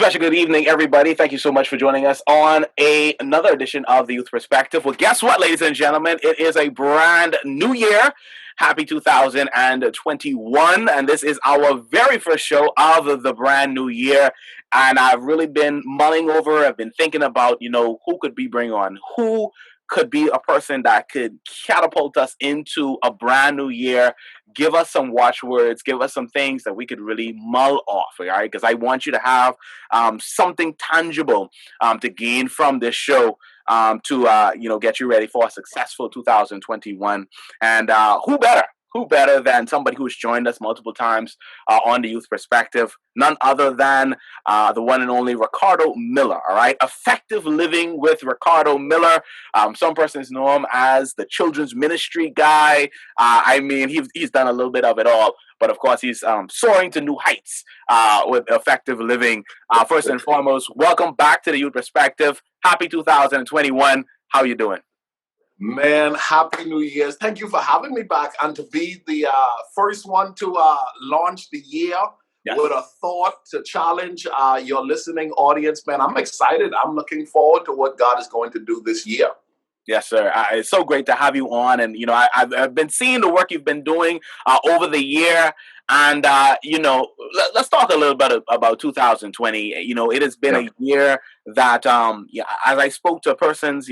special good evening, everybody. Thank you so much for joining us on another edition of the Youth Perspective. Well, guess what, ladies and gentlemen? It is a brand new year. Happy 2021. And this is our very first show of the brand new year. And I've really been mulling over, I've been thinking about, who could we bring on? Who could be a person that could catapult us into a brand new year, give us some watchwords, give us some things that we could really mull off, all right? Because I want you to have something tangible to gain from this show to get you ready for a successful 2021. And who better than somebody who's joined us multiple times on the Youth Perspective? None other than the one and only Ricardo Miller, all right? Effective Living with Ricardo Miller. Some persons know him as the children's ministry guy. He's done a little bit of it all. But of course, he's soaring to new heights with Effective Living. First and foremost, welcome back to the Youth Perspective. Happy 2021. How you doing? Man, Happy New Year's. Thank you for having me back and to be the first one to launch the year with a thought to challenge your listening audience. Man, I'm excited. I'm looking forward to what God is going to do this year. Yes, sir. It's so great to have you on. And, I've been seeing the work you've been doing over the year. And, let's talk a little bit about 2020. It has been a year that, as I spoke to persons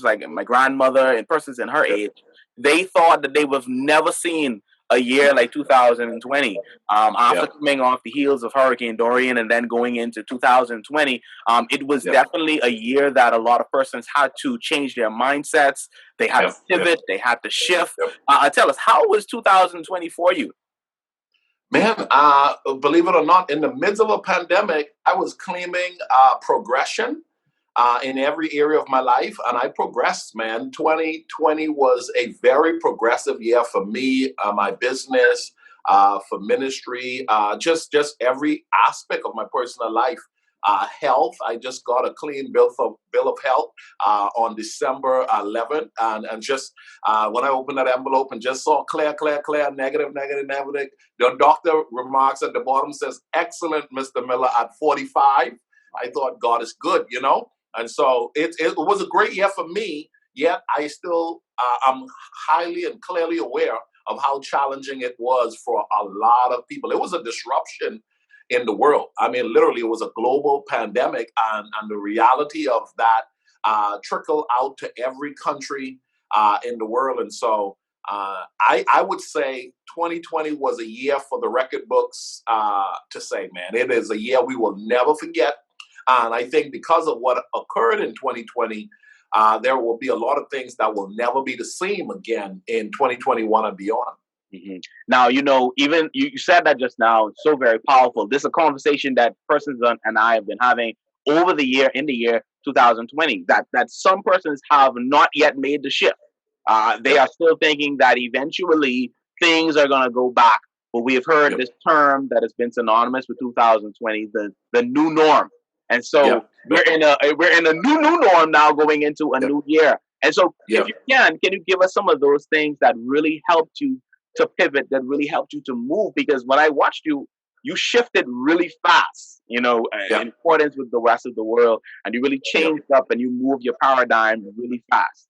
like my grandmother and persons in her age, they thought that they would have never seen a year like 2020. After coming off the heels of Hurricane Dorian and then going into 2020, it was definitely a year that a lot of persons had to change their mindsets. They had to pivot. They had to shift. Tell us, how was 2020 for you? Man, believe it or not, in the midst of a pandemic, I was claiming progression in every area of my life, and I progressed, man. 2020 was a very progressive year for me, my business, for ministry, just every aspect of my personal life. Health, I just got a clean bill of health on December 11th, and just when I opened that envelope and just saw clear, negative. The doctor remarks at the bottom says, "Excellent, Mr. Miller, at 45." I thought, God is good, And so it was a great year for me, yet I still am highly and clearly aware of how challenging it was for a lot of people. It was a disruption in the world. I mean, literally, it was a global pandemic, and the reality of that trickled out to every country in the world. And so I would say 2020 was a year for the record books to say, man, it is a year we will never forget. And I think because of what occurred in 2020, there will be a lot of things that will never be the same again in 2021 and beyond. Mm-hmm. Now, even you said that just now, it's so very powerful. This is a conversation that persons and I have been having over the year, in the year 2020, that some persons have not yet made the shift. They are still thinking that eventually things are going to go back. But we have heard this term that has been synonymous with 2020, the new norm. And so we're in a new norm now going into a new year. And so if you can you give us some of those things that really helped you to pivot, that really helped you to move? Because when I watched you shifted really fast, in accordance with the rest of the world, and you really changed up and you moved your paradigm really fast.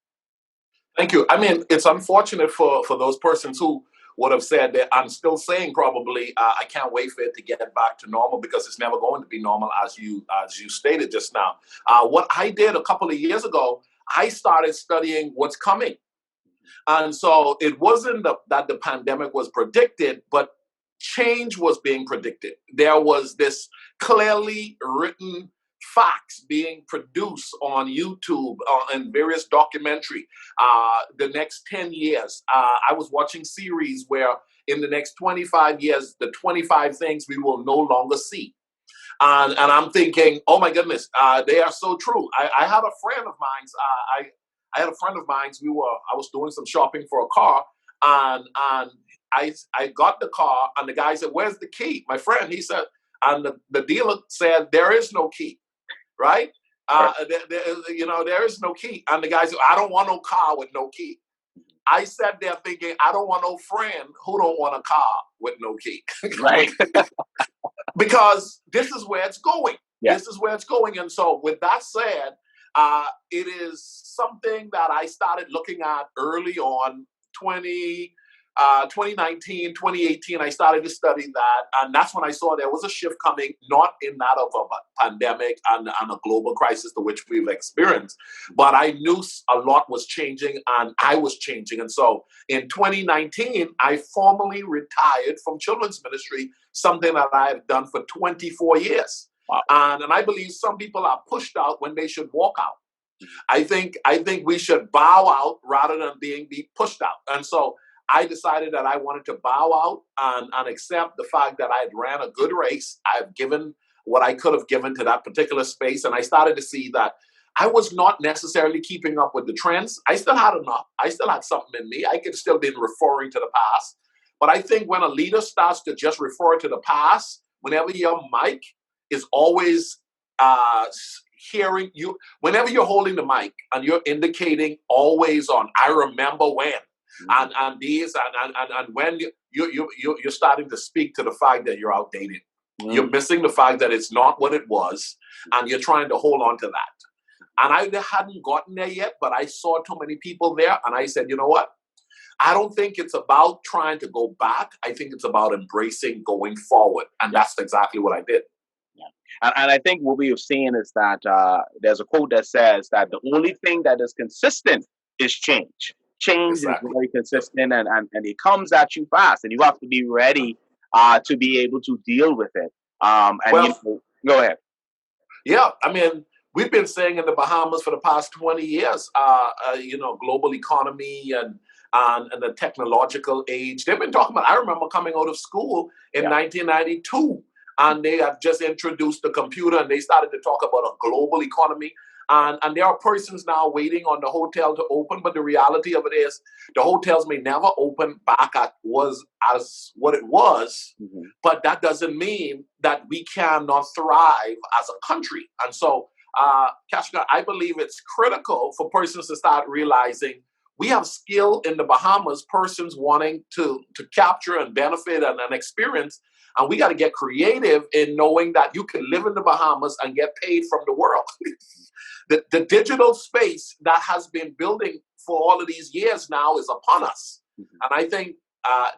Thank you. I mean, it's unfortunate for those persons who would have said that. I'm still saying probably I can't wait for it to get back to normal, because it's never going to be normal, as you stated just now. What I did a couple of years ago, I started studying what's coming. And so it wasn't that the pandemic was predicted, but change was being predicted. There was this clearly written facts being produced on YouTube and various documentary. The next 10 years, I was watching series where in the next 25 years, the 25 things we will no longer see. And I'm thinking, oh my goodness, they are so true. I had a friend of mine. I had a friend of mine. I was doing some shopping for a car, and I got the car, and the guy said, "Where's the key?" My friend, he said, and the dealer said, "There is no key." Right? There is no key. And the guy said, "I don't want no car with no key." I sat there thinking, I don't want no friend who don't want a car with no key. Right. Because this is where it's going. Yeah. This is where it's going. And so with that said, it is something that I started looking at early on 20, 2019, 2018. I started to study that. And that's when I saw there was a shift coming, not in that of a pandemic and a global crisis to which we've experienced, but I knew a lot was changing and I was changing. And so in 2019, I formally retired from children's ministry, something that I had done for 24 years. Wow. And I believe some people are pushed out when they should walk out. I think we should bow out rather than be pushed out. And so I decided that I wanted to bow out and accept the fact that I had ran a good race. I've given what I could have given to that particular space. And I started to see that I was not necessarily keeping up with the trends. I still had enough. I still had something in me. I could still be referring to the past. But I think when a leader starts to just refer to the past, whenever your mic is always hearing you, whenever you're holding the mic and you're indicating always on, I remember when, and these, and when you're starting to speak to the fact that you're outdated. You're missing the fact that it's not what it was, and you're trying to hold on to that. And I hadn't gotten there yet, but I saw too many people there, and I said, you know what? I don't think it's about trying to go back. I think it's about embracing going forward. And that's exactly what I did. Yeah. And I think what we have seen is that there's a quote that says that the only thing that is consistent is change. Change is very consistent and it comes at you fast, and you have to be ready to be able to deal with it. Go ahead. Yeah, I mean, we've been saying in the Bahamas for the past 20 years, global economy and the technological age. They've been talking about, I remember coming out of school in 1992, and they have just introduced the computer, and they started to talk about a global economy. And there are persons now waiting on the hotel to open, but the reality of it is the hotels may never open back as what it was, but that doesn't mean that we cannot thrive as a country. And so, Keshagen, I believe it's critical for persons to start realizing we have skill in the Bahamas, persons wanting to capture and benefit and experience. And we got to get creative in knowing that you can live in the Bahamas and get paid from the world. The digital space that has been building for all of these years now is upon us. And I think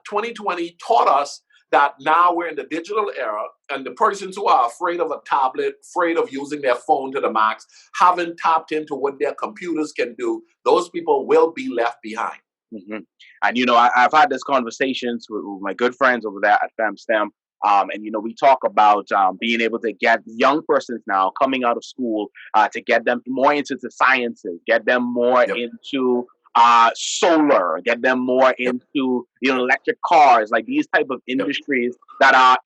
2020 taught us that now we're in the digital era, and the persons who are afraid of a tablet, afraid of using their phone to the max, haven't tapped into what their computers can do, those people will be left behind. And, I've had these conversations with my good friends over there at FemSTEM. And, we talk about being able to get young persons now coming out of school to get them more into the sciences, get them more into solar, get them more into electric cars, like these type of industries that are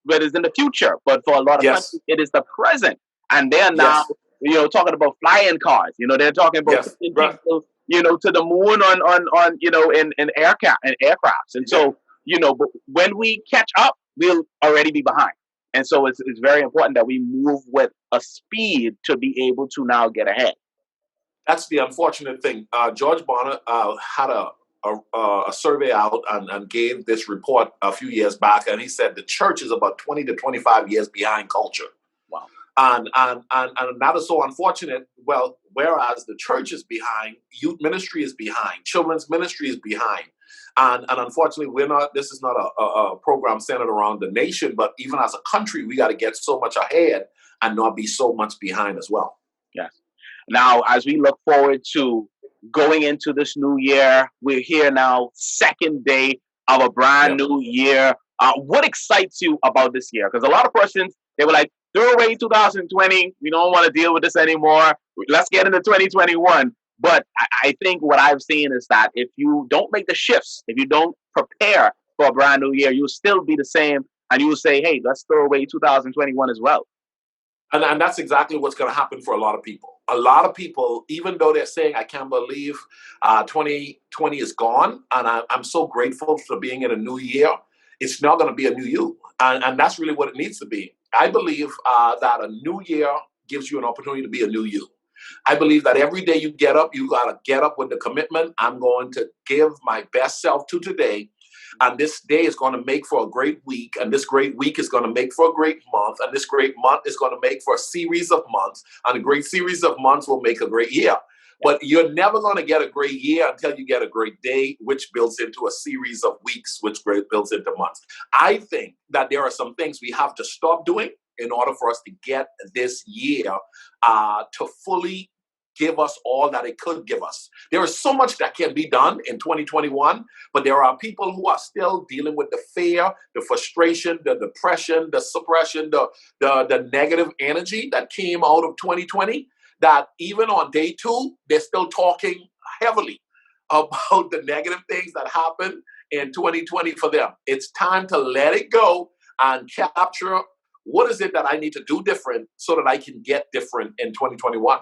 that is in the future. But for a lot of countries, it is the present. And they're now, talking about flying cars. They're talking about people, to the moon on in aircrafts. And so, but when we catch up, we'll already be behind. And so it's very important that we move with a speed to be able to now get ahead. That's the unfortunate thing. George Bonner had a survey out and gave this report a few years back, and he said the church is about 20 to 25 years behind culture. Wow. And that is so unfortunate. Well, whereas the church is behind, youth ministry is behind, children's ministry is behind. And unfortunately, this is not a program centered around the nation, but even as a country, we got to get so much ahead and not be so much behind as well. Yes. Now, as we look forward to going into this new year, we're here now, second day of a brand new year. What excites you about this year? Because a lot of persons, they were like, throw away 2020. We don't want to deal with this anymore. Let's get into 2021. But I think what I've seen is that if you don't make the shifts, if you don't prepare for a brand new year, you'll still be the same. And you will say, hey, let's throw away 2021 as well. And that's exactly what's going to happen for a lot of people. A lot of people, even though they're saying, I can't believe 2020 is gone, and I'm so grateful for being in a new year, it's not going to be a new you. And that's really what it needs to be. I believe that a new year gives you an opportunity to be a new you. I believe that every day you get up, you got to get up with the commitment, I'm going to give my best self to today. And this day is going to make for a great week. And this great week is going to make for a great month. And this great month is going to make for a series of months. And a great series of months will make a great year. But you're never going to get a great year until you get a great day, which builds into a series of weeks, which builds into months. I think that there are some things we have to stop doing in order for us to get this year to fully give us all that it could give us. There is so much that can be done in 2021, but there are people who are still dealing with the fear, the frustration, the depression, the suppression, the negative energy that came out of 2020, that even on day 2, they're still talking heavily about the negative things that happened in 2020 for them. It's time to let it go and capture what is it that I need to do different so that I can get different in 2021.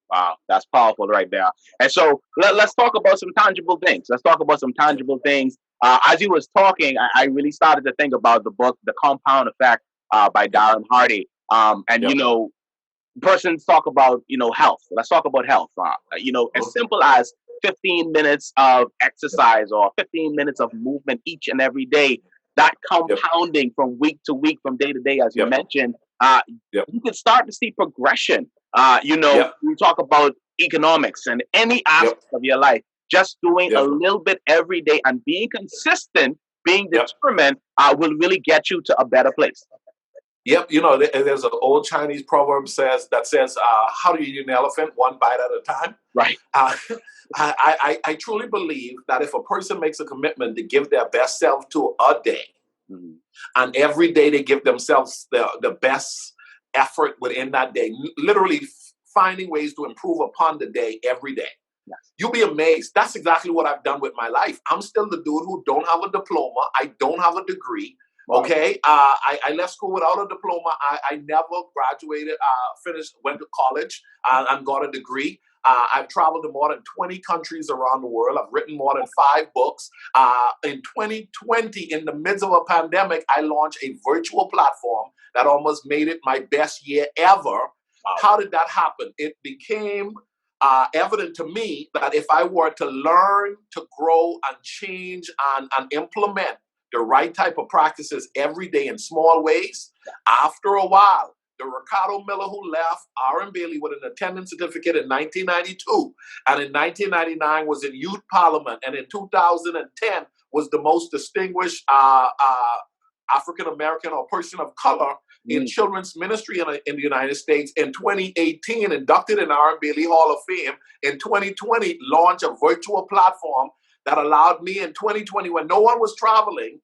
Wow, that's powerful right there. And so let's talk about some tangible things. Let's talk about some tangible things. As you was talking, I really started to think about the book, The Compound Effect by Darren Hardy. And, you know, persons talk about, you know, health. Let's talk about health. You know, as simple as 15 minutes of exercise or 15 minutes of movement each and every day, that compounding from week to week, from day to day, as you mentioned, you can start to see progression. You know, we talk about economics and any aspect of your life, just doing a little bit every day and being consistent, being determined will really get you to a better place. Yep, you know, there's an old Chinese proverb that says, how do you eat an elephant? One bite at a time. Right. I truly believe that if a person makes a commitment to give their best self to a day, and every day they give themselves the best effort within that day, literally finding ways to improve upon the day every day. You'll be amazed. That's exactly what I've done with my life. I'm still the dude who don't have a diploma. I don't have a degree. Okay, I left school without a diploma. I never graduated, went to college and got a degree. I've traveled to more than 20 countries around the world. I've written more than 5 books. In 2020, in the midst of a pandemic, I launched a virtual platform that almost made it my best year ever. Wow. How did that happen? It became evident to me that if I were to learn to grow and change and implement the right type of practices every day in small ways, after a while, the Ricardo Miller who left R.M. Bailey with an attendance certificate in 1992, and in 1999 was in youth parliament, and in 2010 was the most distinguished African American or person of color in children's ministry in the United States. In 2018, inducted in R.M. Bailey Hall of Fame. In 2020, launched a virtual platform that allowed me in 2020, when no one was traveling,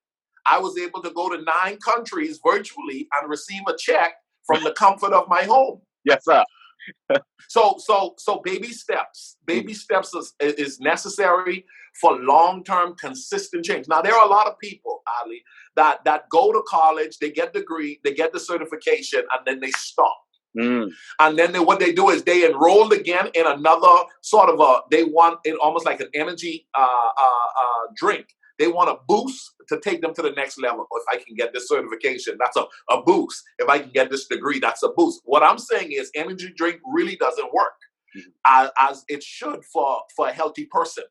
I was able to go to 9 countries virtually and receive a check from the comfort of my home. Yes, sir. So baby steps. Baby steps is necessary for long-term consistent change. Now, there are a lot of people, Ali, that go to college, they get the degree, they get the certification, and then they stop. And then what they do is they enrolled again in another sort of they want it almost like an energy drink. They want a boost to take them to the next level. If I can get this certification, that's a boost. If I can get this degree, that's a boost. What I'm saying is energy drink really doesn't work as it should for a healthy person.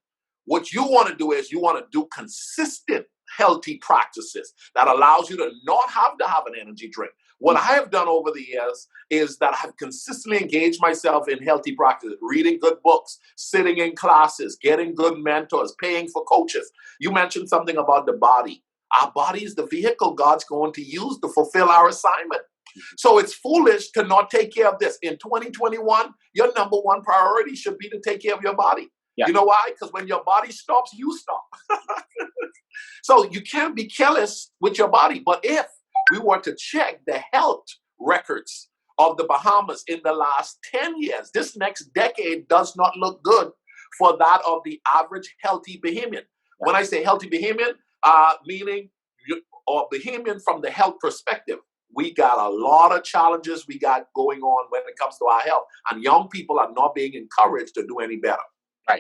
What you want to do is you want to do consistent healthy practices that allows you to not have to have an energy drink. What I have done over the years is that I have consistently engaged myself in healthy practices, reading good books, sitting in classes, getting good mentors, paying for coaches. You mentioned something about the body. Our body is the vehicle God's going to use to fulfill our assignment. So it's foolish to not take care of this. In 2021, your number one priority should be to take care of your body. Yeah. You know why? Because when your body stops, you stop. So you can't be careless with your body. But if we were to check the health records of the Bahamas in the last 10 years, this next decade does not look good for that of the average healthy Bahamian. When I say healthy Bahamian, meaning or Bahamian from the health perspective, we got a lot of challenges we got going on when it comes to our health. And young people are not being encouraged to do any better.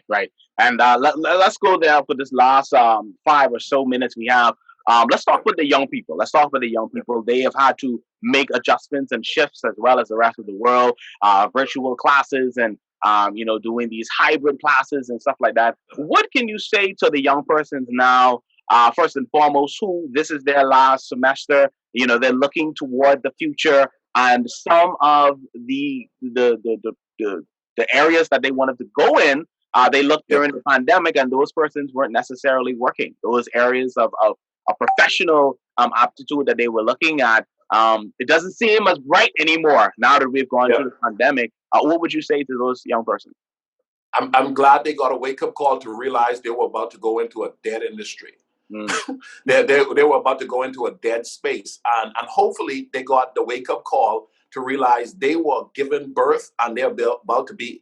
Right. And let's go there for this last 5 or so minutes we have. Let's talk with the young people. They have had to make adjustments and shifts as well as the rest of the world, virtual classes and, doing these hybrid classes and stuff like that. What can you say to the young persons now first and foremost, who this is their last semester. They're looking toward the future, and some of the areas that they wanted to go in, they looked Yep. during the pandemic, and those persons weren't necessarily working. Those areas of a professional aptitude that they were looking at, it doesn't seem as bright anymore now that we've gone through the pandemic. What would you say to those young persons? I'm glad they got a wake-up call to realize they were about to go into a dead industry. They were about to go into a dead space. And hopefully they got the wake-up call to realize they were given birth and they're about to be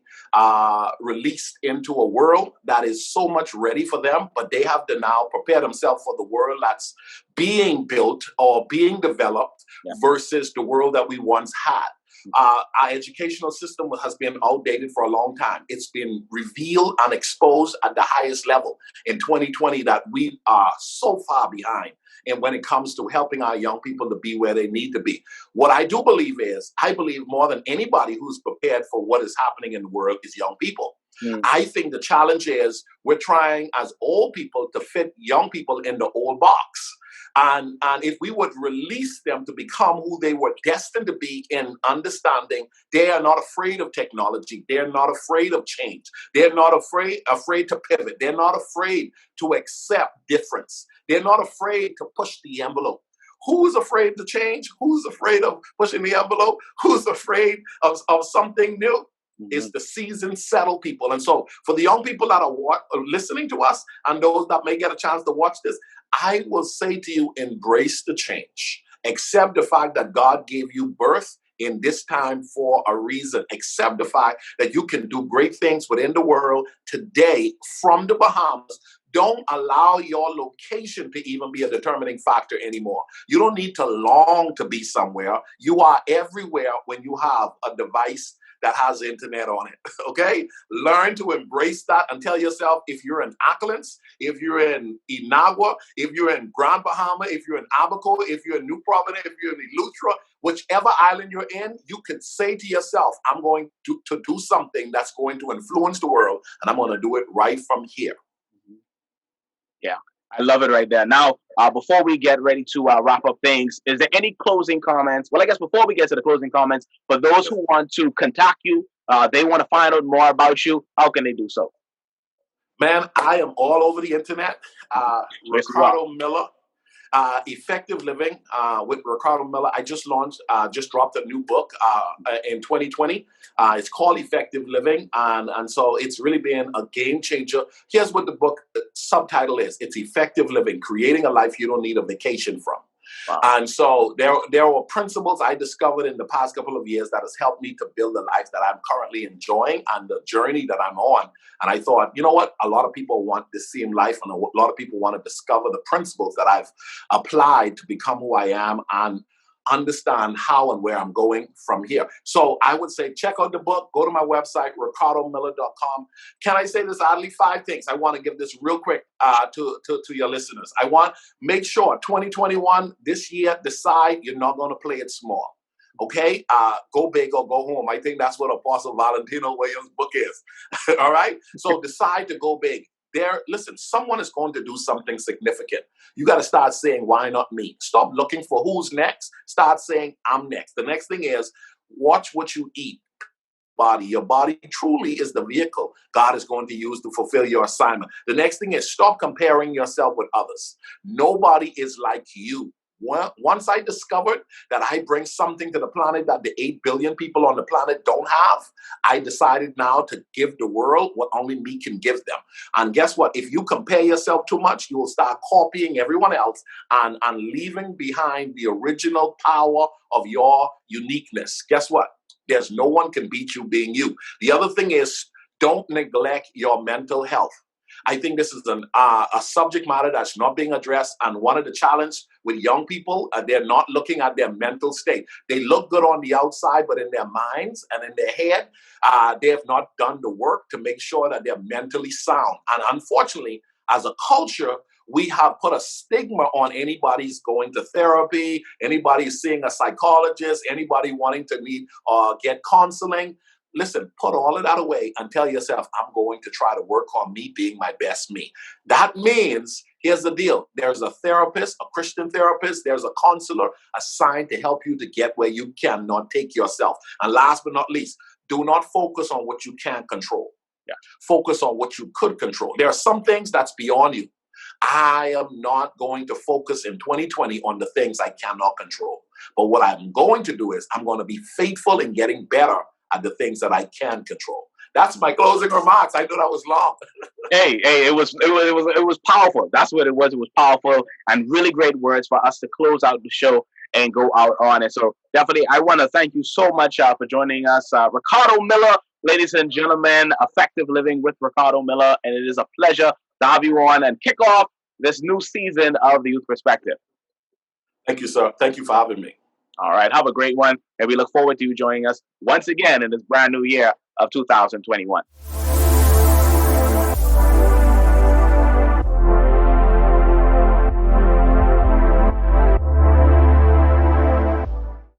released into a world that is so much ready for them, but they have to now prepare themselves for the world that's being built or being developed versus the world that we once had. Our educational system has been outdated for a long time. It's been revealed and exposed at the highest level in 2020 that we are so far behind. And when it comes to helping our young people to be where they need to be, what I do believe is, I believe more than anybody who's prepared for what is happening in the world is young people. I think the challenge is we're trying as old people to fit young people in the old box. And if we would release them to become who they were destined to be in understanding, they are not afraid of technology. They're not afraid of change. They're not afraid to pivot. They're not afraid to accept difference. They're not afraid to push the envelope. Who's afraid to change? Who's afraid of pushing the envelope? Who's afraid of something new? It's the seasoned, settled people. And so for the young people that are listening to us and those that may get a chance to watch this, I will say to you, embrace the change. Accept the fact that God gave you birth in this time for a reason. Accept the fact that you can do great things within the world today from the Bahamas. Don't allow your location to even be a determining factor anymore. You don't need to long to be somewhere. You are everywhere when you have a device that has internet on it, okay? Learn to embrace that and tell yourself, if you're in Acklins, if you're in Inagua, if you're in Grand Bahama, if you're in Abaco, if you're in New Providence, if you're in Eleuthera, whichever island you're in, you could say to yourself, I'm going to do something that's going to influence the world, and I'm going to do it right from here. Yeah, I love it right there. Now, before we get ready to wrap up things, is there any closing comments? Well, I guess before we get to the closing comments, for those who want to contact you, they want to find out more about you, how can they do so? Man, I am all over the internet. Ricardo Miller. Effective Living with Ricardo Miller. I just dropped a new book in 2020. It's called Effective Living. And so it's really been a game changer. Here's what the book subtitle is. It's Effective Living, Creating a Life You Don't Need a Vacation From. Wow. And so there were principles I discovered in the past couple of years that has helped me to build the life that I'm currently enjoying and the journey that I'm on. And I thought, you know what? A lot of people want this same life, and a lot of people want to discover the principles that I've applied to become who I am and understand how and where I'm going from here. So I would say check out the book, go to my website, ricardomiller.com. Can I say this, Adderley? 5 things. I want to give this real quick to your listeners. I want make sure 2021, this year, decide you're not going to play it small. Okay? Go big or go home. I think that's what Apostle Valentino Williams' book is. All right? So decide to go big. Listen, someone is going to do something significant. You got to start saying, why not me? Stop looking for who's next. Start saying, I'm next. The next thing is, watch what you eat. Your body truly is the vehicle God is going to use to fulfill your assignment. The next thing is, stop comparing yourself with others. Nobody is like you. Once I discovered that I bring something to the planet that the 8 billion people on the planet don't have, I decided now to give the world what only me can give them. And guess what? If you compare yourself too much, you will start copying everyone else and leaving behind the original power of your uniqueness. Guess what? There's no one can beat you being you. The other thing is, don't neglect your mental health. I think this is a subject matter that's not being addressed. And one of the challenges with young people, they're not looking at their mental state. They look good on the outside, but in their minds and in their head, they have not done the work to make sure that they're mentally sound. And unfortunately, as a culture, we have put a stigma on anybody's going to therapy, anybody seeing a psychologist, anybody wanting to meet or get counseling. Listen, put all of that away and tell yourself, I'm going to try to work on me being my best me. That means Here's the deal. There's a therapist, a Christian therapist, there's a counselor assigned to help you to get where you cannot take yourself. And last but not least, do not focus on what you can't control. Yeah. Focus on what you could control. There are some things that's beyond you. I am not going to focus in 2020 on the things I cannot control. But what I'm going to do is I'm going to be faithful in getting better at the things that I can control. That's my closing remarks. I know that was long. Hey, it was powerful. That's what it was. It was powerful and really great words for us to close out the show and go out on it. So definitely, I want to thank you so much for joining us, Ricardo Miller, ladies and gentlemen. Effective Living with Ricardo Miller, and it is a pleasure to have you on and kick off this new season of the Youth Perspective. Thank you, sir. Thank you for having me. All right, have a great one, and we look forward to you joining us once again in this brand new year of 2021.